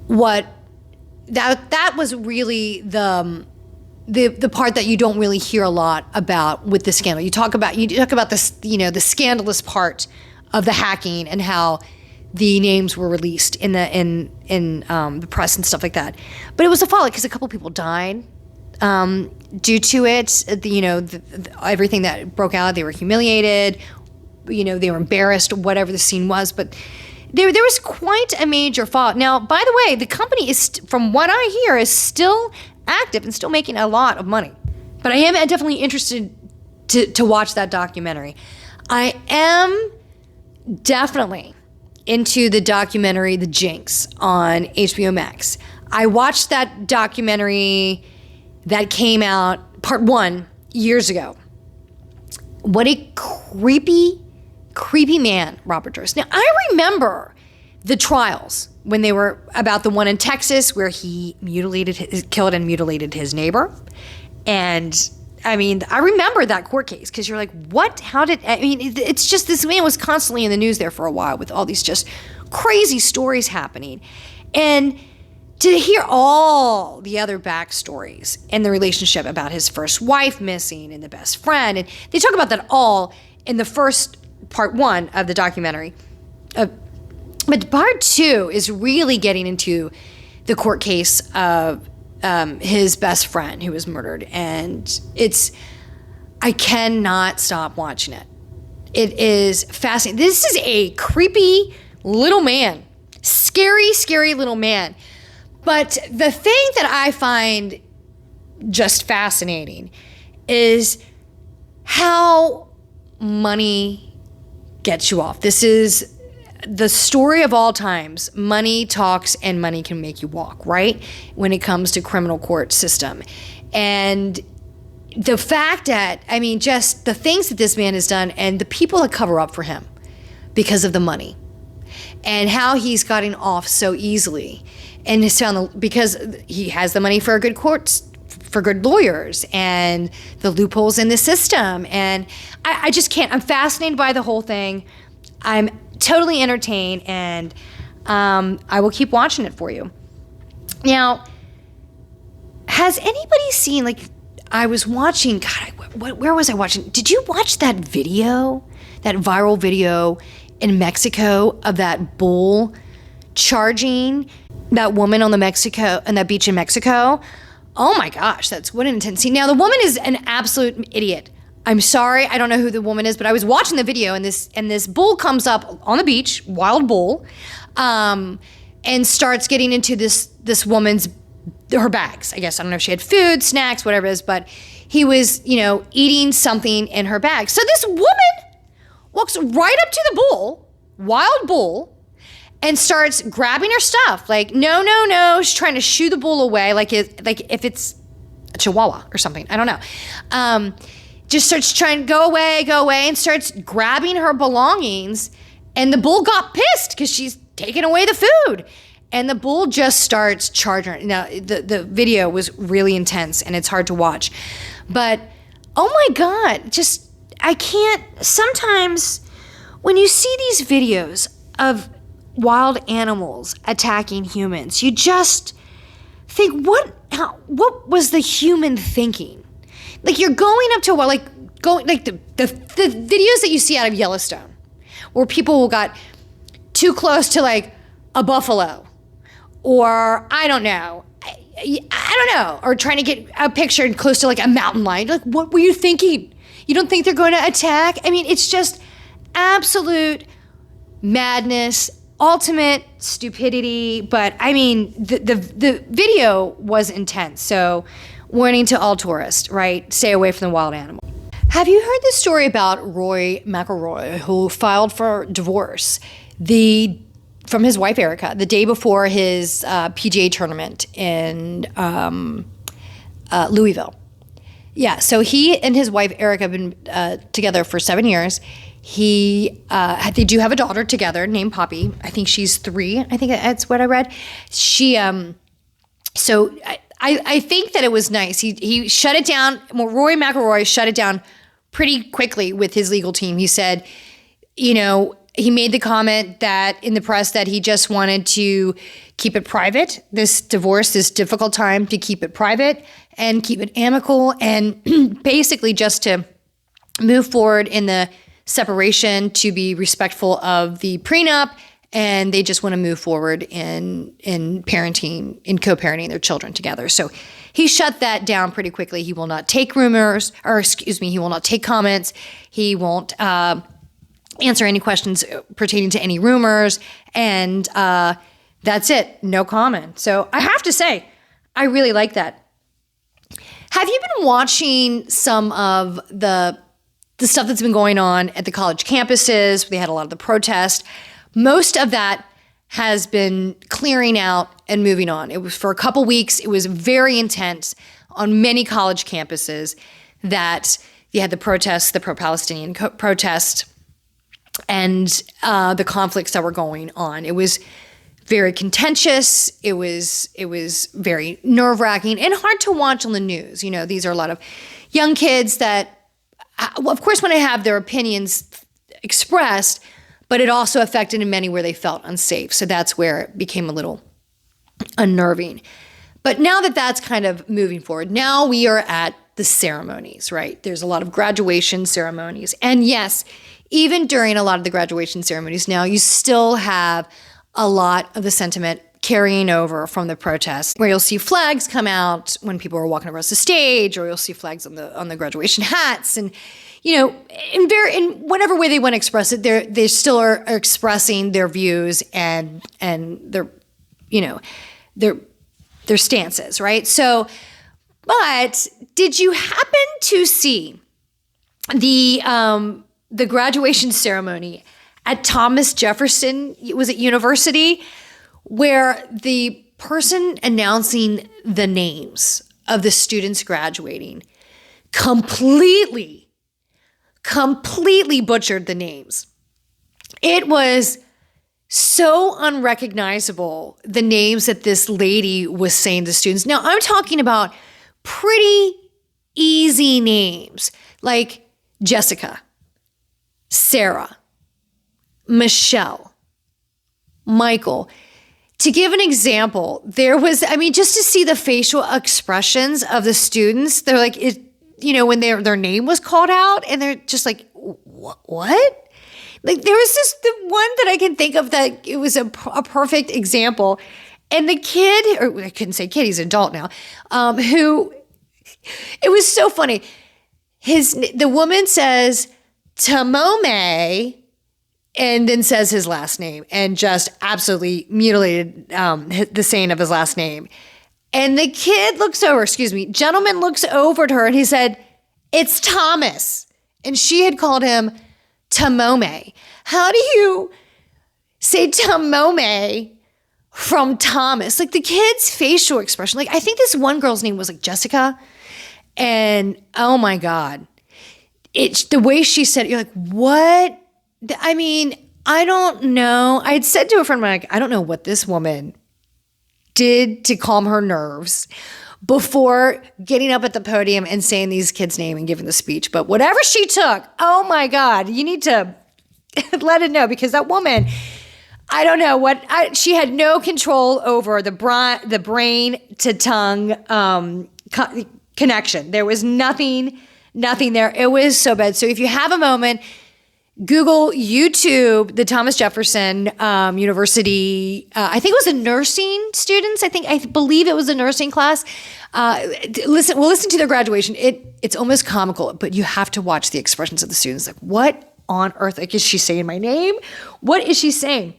that was really the part that you don't really hear a lot about with the scandal. You talk about this, the scandalous part of the hacking and how the names were released in the press and stuff like that. But it was a fallout because a couple people died due to it. Everything that broke out, they were humiliated. They were embarrassed, whatever the scene was. But there was quite a major fallout. Now, by the way, the company is, from what I hear, is still active and still making a lot of money. But I am definitely interested to watch that documentary. I am definitely into the documentary The Jinx on HBO Max. I watched that documentary that came out, part 1, years ago. What a creepy man Robert Durst. Now, I remember the trials when they were about the one in Texas where he killed and mutilated his neighbor. And I remember that court case because you're like, what? It's just, this man was constantly in the news there for a while with all these just crazy stories happening. And to hear all the other backstories in the relationship about his first wife missing and the best friend, and they talk about that all in the first part 1 of the documentary. But part 2 is really getting into the court case of his best friend who was murdered. And I cannot stop watching it. It is fascinating. This is a creepy little man. Scary, scary little man. But the thing that I find just fascinating is how money gets you off. This is the story of all times. Money talks and money can make you walk, right? When it comes to criminal court system. And the fact that, just the things that this man has done and the people that cover up for him because of the money and how he's gotten off so easily and has found because he has the money for good courts, for good lawyers and the loopholes in the system. And I just can't, I'm fascinated by the whole thing. I'm totally entertained, and I will keep watching it for you. Now, has anybody seen, I was watching, where was I watching? Did you watch that video, that viral video in Mexico of that bull charging that woman on that beach in Mexico? Oh my gosh, what an intense scene. Now, the woman is an absolute idiot. I'm sorry, I don't know who the woman is, but I was watching the video, and this bull comes up on the beach, wild bull, and starts getting into this woman's, her bags. I guess, I don't know if she had food, snacks, whatever it is, but he was, eating something in her bag. So this woman walks right up to the bull, wild bull, and starts grabbing her stuff. No. She's trying to shoo the bull away, like if it's a chihuahua or something. I don't know. Just starts trying to go away, and starts grabbing her belongings. And the bull got pissed because she's taking away the food. And the bull just starts charging her. Now, the video was really intense and it's hard to watch. But, oh my God, just, I can't, sometimes when you see these videos of wild animals attacking humans, you just think, what was the human thinking? Like, you're going up to a, the videos that you see out of Yellowstone, where people got too close to like a buffalo, or I don't know, or trying to get a picture close to like a mountain lion. Like, what were you thinking? You don't think they're going to attack? I mean, it's just absolute madness, ultimate stupidity. But I mean, the video was intense. So, warning to all tourists, right? Stay away from the wild animal. Have you heard the story about Rory McIlroy, who filed for divorce from his wife Erica the day before his PGA tournament in Louisville? Yeah, so he and his wife Erica have been together for 7 years. They do have a daughter together named Poppy. I think she's 3. I think that's what I read. I think that it was nice. He shut it down. Well, Rory McIlroy shut it down pretty quickly with his legal team. He said, he made the comment that in the press that he just wanted to keep it private. This divorce, this difficult time, to keep it private and keep it amicable, and basically just to move forward in the separation, to be respectful of the prenup. And they just want to move forward in parenting, in co-parenting their children together. So he shut that down pretty quickly. He will not take he will not take comments. He won't answer any questions pertaining to any rumors. And that's it. No comment. So I have to say, I really like that. Have you been watching some of the stuff that's been going on at the college campuses? They had a lot of the protest. Most of that has been clearing out and moving on. It was for a couple weeks. It was very intense on many college campuses that you had the protests, the pro-Palestinian protest, and the conflicts that were going on. It was very contentious. It was very nerve-wracking and hard to watch on the news. These are a lot of young kids that, of course, want to have their opinions expressed, but it also affected in many where they felt unsafe. So that's where it became a little unnerving. But now that that's kind of moving forward, now we are at the ceremonies, right? There's a lot of graduation ceremonies. And yes, even during a lot of the graduation ceremonies now, you still have a lot of the sentiment carrying over from the protests, where you'll see flags come out when people are walking across the stage, or you'll see flags on the graduation hats. And in whatever way they want to express it, they still are expressing their views and their stances, right? So, but did you happen to see the graduation ceremony at Thomas Jefferson, was it University, where the person announcing the names of the students graduating completely butchered the names? It was so unrecognizable, the names that this lady was saying to students. Now, I'm talking about pretty easy names like Jessica, Sarah, Michelle, Michael. To give an example, there was, just to see the facial expressions of the students, they're like, when their name was called out, and they're just like, what? Like, there was the one that I can think of that it was a perfect example. And the kid, or I couldn't say kid, he's an adult now, who, it was so funny. The woman says, Tamome, and then says his last name, and just absolutely mutilated the saying of his last name. And the kid gentleman looks over to her and he said, it's Thomas. And she had called him Tamome. How do you say Tamome from Thomas? Like, the kid's facial expression. Like, I think this one girl's name was like Jessica. And oh my God. The way she said it, you're like, what? I don't know. I had said to a friend, like, I don't know what this woman did to calm her nerves before getting up at the podium and saying these kids' name and giving the speech. But whatever she took, oh my God, you need to let it know, because that woman, I don't know what, she had no control over the brain to tongue connection. There was nothing there. It was so bad. So if you have a moment, Google, YouTube, the Thomas Jefferson University. I think it was a nursing students. I believe it was a nursing class. We'll listen to their graduation. It's almost comical, but you have to watch the expressions of the students. Like, what on earth? Like, is she saying my name? What is she saying?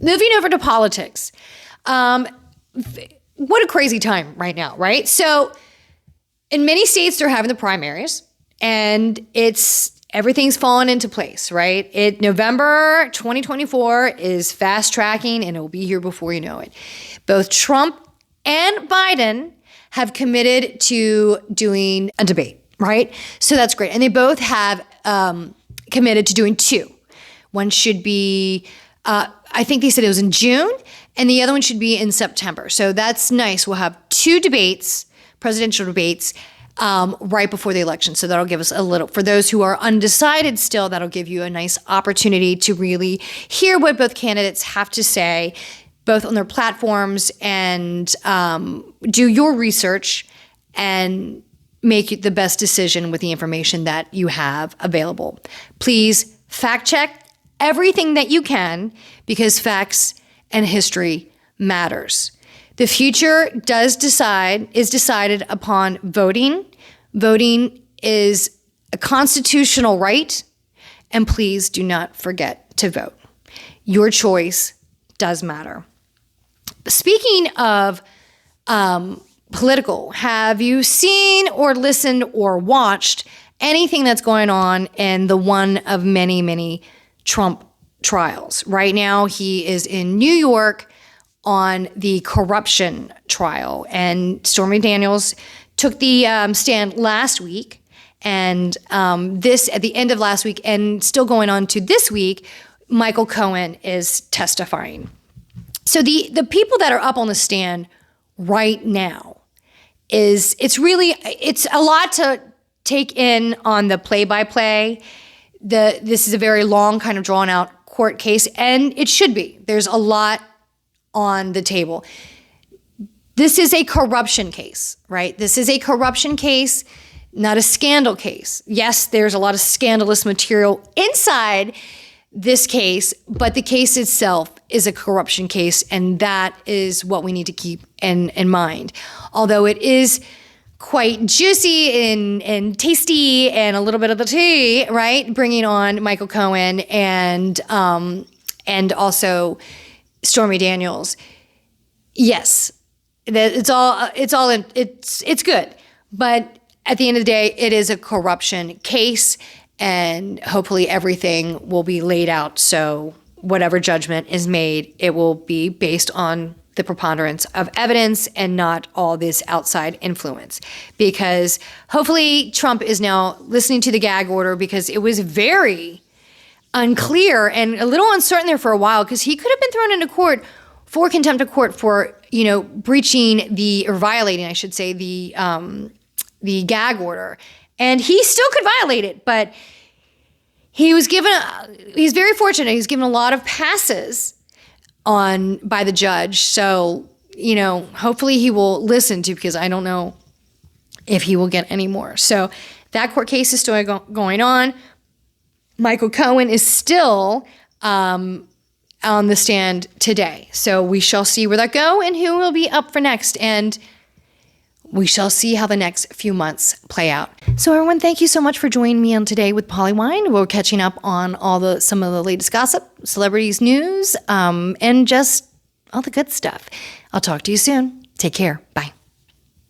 Moving over to politics. What a crazy time right now, right? So in many states, they're having the primaries, and everything's fallen into place, right? November 2024 is fast tracking, and it will be here before you know it. Both Trump and Biden have committed to doing a debate, right? So that's great. And they both have committed to doing two. One should be, I think they said it was in June, and the other one should be in September. So that's nice. We'll have two debates, presidential debates, right before the election. So that'll give us a little, for those who are undecided still, that'll give you a nice opportunity to really hear what both candidates have to say, both on their platforms, and do your research and make the best decision with the information that you have available. Please fact check everything that you can, because facts and history matters. The future is decided upon voting. Voting is a constitutional right, and please do not forget to vote. Your choice does matter. Speaking of political, have you seen or listened or watched anything that's going on in the one of many, many Trump trials? Right now, he is in New York on the corruption trial, and Stormy Daniels took the stand last week, and this at the end of last week, and still going on to this week, Michael Cohen is testifying. So the people that are up on the stand right now it's a lot to take in on the play-by-play. This is a very long, kind of drawn out court case, and it should be. There's a lot on the table. This is a corruption case, right? This is a corruption case, not a scandal case. Yes, there's a lot of scandalous material inside this case, but the case itself is a corruption case, and that is what we need to keep in mind. Although it is quite juicy and tasty and a little bit of the tea, right? Bringing on Michael Cohen and also Stormy Daniels. Yes, it's good, but at the end of the day, it is a corruption case, and hopefully everything will be laid out. So whatever judgment is made, it will be based on the preponderance of evidence and not all this outside influence. Because hopefully Trump is now listening to the gag order, because it was very unclear and a little uncertain there for a while, because he could have been thrown into court for contempt of court for, violating, I should say, the gag order. And he still could violate it, but he's very fortunate. He's given a lot of passes by the judge. So, hopefully he will listen to, because I don't know if he will get any more. So that court case is still going on. Michael Cohen is still on the stand today. So we shall see where that go and who will be up for next. And we shall see how the next few months play out. So everyone, thank you so much for joining me on Today with Polly Wine. We're catching up on some of the latest gossip, celebrities, news, and just all the good stuff. I'll talk to you soon. Take care. Bye.